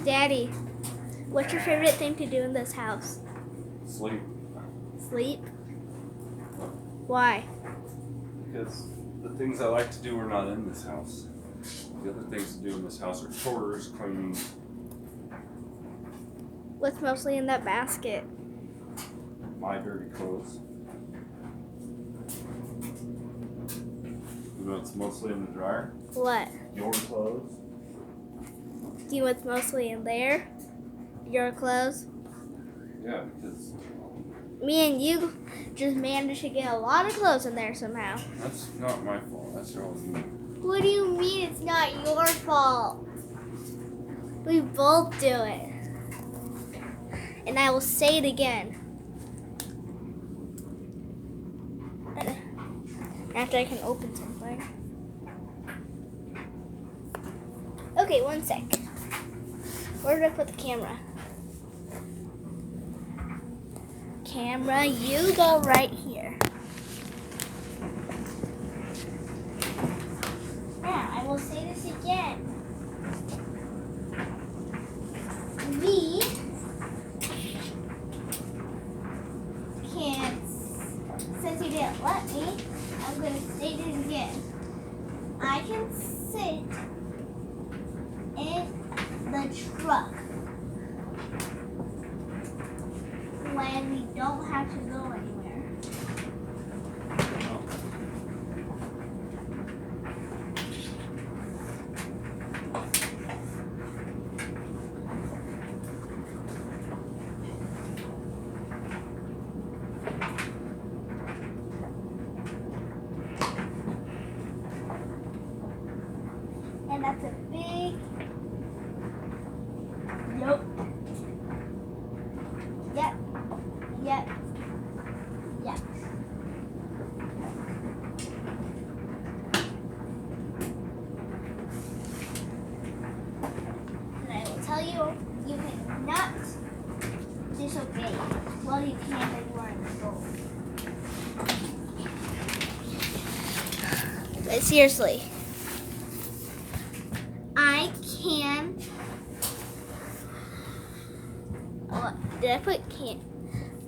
Daddy, what's your favorite thing to do in this house? Sleep. Sleep? Why? Because the things I like to do are not in this house. The other things to do in this house are chores, cleaning. What's mostly in that basket? My dirty clothes. You know what's mostly in the dryer? What? Your clothes. Do you know what's mostly in there? Your clothes? Yeah, because Me and you just managed to get a lot of clothes in there somehow. that's not my fault. That's all you. What do you mean it's not your fault? We both do it. And I will say it again. After I can open something. Okay, 1 sec. Where did I put the camera? Camera, you go right here. Now, I will say this again. We can, since you didn't let me, I'm going to say it again. I can sit in the truck when we don't have to go anywhere. And that's a big nope. Yep. Yep. Yep. And I will tell you, you cannot disobey. Well, you can if you are an adult. But seriously, I can. Oh, did I put can?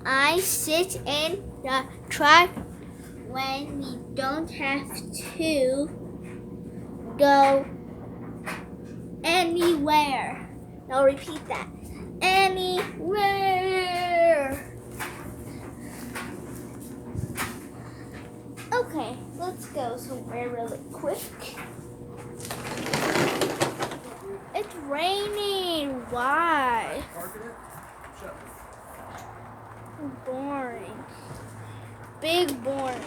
I sit in the truck when we don't have to go anywhere. I'll repeat that. Anywhere. Okay, let's go somewhere really quick. It's raining. Why? Boring. Big boring.